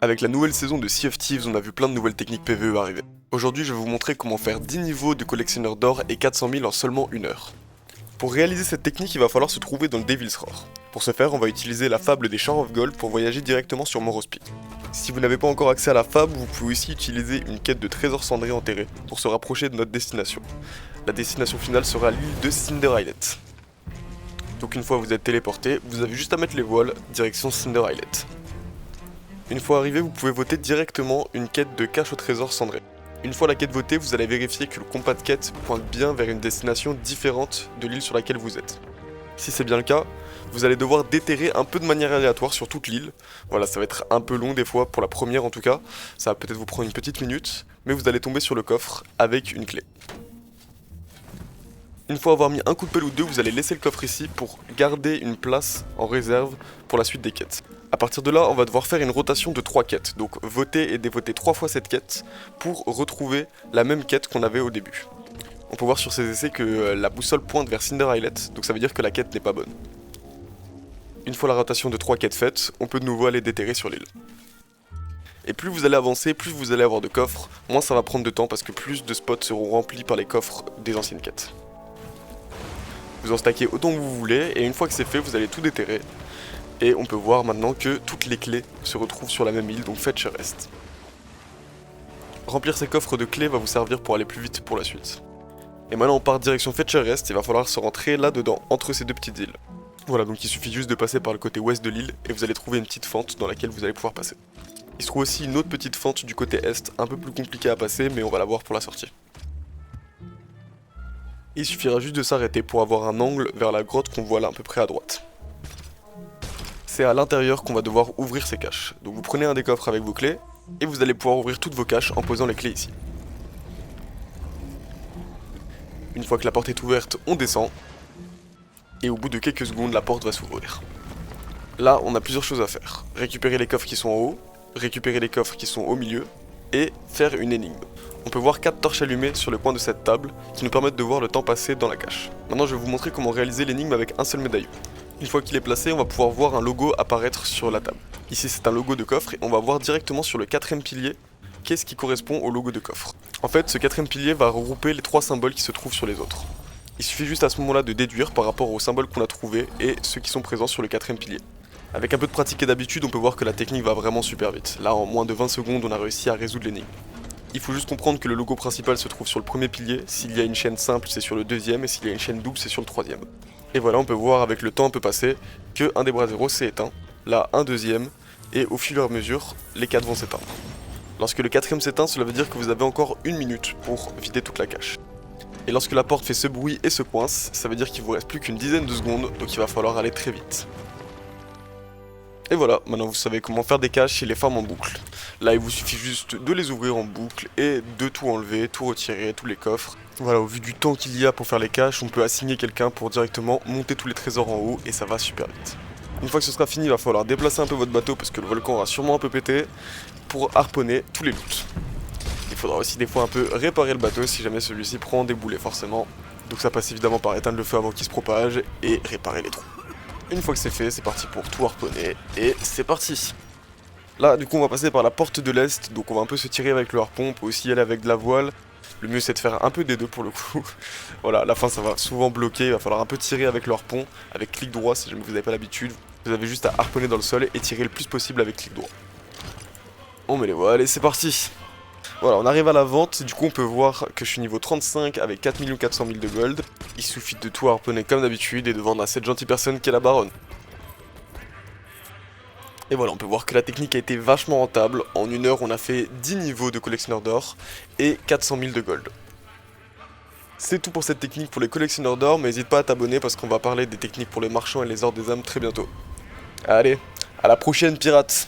Avec la nouvelle saison de Sea of Thieves, on a vu plein de nouvelles techniques PvE arriver. Aujourd'hui, je vais vous montrer comment faire 10 niveaux de collectionneur d'or et 400 000 en seulement 1 heure. Pour réaliser cette technique, il va falloir se trouver dans le Devil's Roar. Pour ce faire, on va utiliser la fable des Shards of Gold pour voyager directement sur Moros Peak. Si vous n'avez pas encore accès à la fable, vous pouvez aussi utiliser une quête de trésors cendrés enterrés pour se rapprocher de notre destination. La destination finale sera l'île de Cinder Islet. Donc une fois que vous êtes téléporté, vous avez juste à mettre les voiles, direction Cinder Islet. Une fois arrivé, vous pouvez voter directement une quête de cache au trésor cendré. Une fois la quête votée, vous allez vérifier que le compas de quête pointe bien vers une destination différente de l'île sur laquelle vous êtes. Si c'est bien le cas, vous allez devoir déterrer un peu de manière aléatoire sur toute l'île. Voilà, ça va être un peu long des fois, pour la première en tout cas. Ça va peut-être vous prendre une petite minute, mais vous allez tomber sur le coffre avec une clé. Une fois avoir mis un coup de pelle ou deux, vous allez laisser le coffre ici pour garder une place en réserve pour la suite des quêtes. A partir de là, on va devoir faire une rotation de 3 quêtes, donc voter et dévoter 3 fois cette quête pour retrouver la même quête qu'on avait au début. On peut voir sur ces essais que la boussole pointe vers Cinder Islet, donc ça veut dire que la quête n'est pas bonne. Une fois la rotation de 3 quêtes faite, on peut de nouveau aller déterrer sur l'île. Et plus vous allez avancer, plus vous allez avoir de coffres, moins ça va prendre de temps parce que plus de spots seront remplis par les coffres des anciennes quêtes. Vous en stackez autant que vous voulez, et une fois que c'est fait, vous allez tout déterrer. Et on peut voir maintenant que toutes les clés se retrouvent sur la même île, donc Fetch et Rest. Remplir ces coffres de clés va vous servir pour aller plus vite pour la suite. Et maintenant on part direction Fetch et Rest, il va falloir se rentrer là-dedans, entre ces deux petites îles. Voilà, donc il suffit juste de passer par le côté ouest de l'île, et vous allez trouver une petite fente dans laquelle vous allez pouvoir passer. Il se trouve aussi une autre petite fente du côté est, un peu plus compliquée à passer, mais on va la voir pour la sortie. Il suffira juste de s'arrêter pour avoir un angle vers la grotte qu'on voit là à peu près à droite. C'est à l'intérieur qu'on va devoir ouvrir ces caches. Donc vous prenez un des coffres avec vos clés, et vous allez pouvoir ouvrir toutes vos caches en posant les clés ici. Une fois que la porte est ouverte, on descend, et au bout de quelques secondes, la porte va s'ouvrir. Là, on a plusieurs choses à faire. Récupérer les coffres qui sont en haut, récupérer les coffres qui sont au milieu, et faire une énigme. On peut voir 4 torches allumées sur le coin de cette table, qui nous permettent de voir le temps passé dans la cache. Maintenant, je vais vous montrer comment réaliser l'énigme avec un seul médaillon. Une fois qu'il est placé, on va pouvoir voir un logo apparaître sur la table. Ici c'est un logo de coffre et on va voir directement sur le 4ème pilier qu'est-ce qui correspond au logo de coffre. En fait, ce 4ème pilier va regrouper les 3 symboles qui se trouvent sur les autres. Il suffit juste à ce moment-là de déduire par rapport aux symboles qu'on a trouvés et ceux qui sont présents sur le 4ème pilier. Avec un peu de pratique et d'habitude, on peut voir que la technique va vraiment super vite. Là, en moins de 20 secondes, on a réussi à résoudre l'énigme. Il faut juste comprendre que le logo principal se trouve sur le premier pilier, s'il y a une chaîne simple c'est sur le deuxième et s'il y a une chaîne double c'est sur le troisième. Et voilà, on peut voir avec le temps un peu passé que un des bras zéro s'est éteint, là un deuxième, et au fur et à mesure, les 4 vont s'éteindre. Lorsque le 4ème s'éteint, cela veut dire que vous avez encore 1 minute pour vider toute la cache. Et lorsque la porte fait ce bruit et se coince, ça veut dire qu'il vous reste plus qu'une dizaine de secondes, donc il va falloir aller très vite. Et voilà, maintenant vous savez comment faire des caches et les farms en boucle. Là il vous suffit juste de les ouvrir en boucle et de tout enlever, tout retirer, tous les coffres. Voilà, au vu du temps qu'il y a pour faire les caches, on peut assigner quelqu'un pour directement monter tous les trésors en haut et ça va super vite. Une fois que ce sera fini, il va falloir déplacer un peu votre bateau parce que le volcan aura sûrement un peu pété pour harponner tous les loots. Il faudra aussi des fois un peu réparer le bateau si jamais celui-ci prend des boulets forcément. Donc ça passe évidemment par éteindre le feu avant qu'il se propage et réparer les trous. Une fois que c'est fait, c'est parti pour tout harponner, et c'est parti. Là, du coup, on va passer par la porte de l'Est, donc on va un peu se tirer avec le harpon, on peut aussi y aller avec de la voile. Le mieux, c'est de faire un peu des deux pour le coup. Voilà, à la fin, ça va souvent bloquer, il va falloir un peu tirer avec le harpon, avec clic droit si jamais vous n'avez pas l'habitude. Vous avez juste à harponner dans le sol et tirer le plus possible avec clic droit. On met les voiles et c'est parti. Voilà, on arrive à la vente, du coup on peut voir que je suis niveau 35 avec 4 400 000 de gold. Il suffit de tout harponner comme d'habitude et de vendre à cette gentille personne qui est la baronne. Et voilà, on peut voir que la technique a été vachement rentable. En 1 heure, on a fait 10 niveaux de collectionneur d'or et 400 000 de gold. C'est tout pour cette technique pour les collectionneurs d'or, mais n'hésite pas à t'abonner parce qu'on va parler des techniques pour les marchands et les ors des âmes très bientôt. Allez, à la prochaine pirates!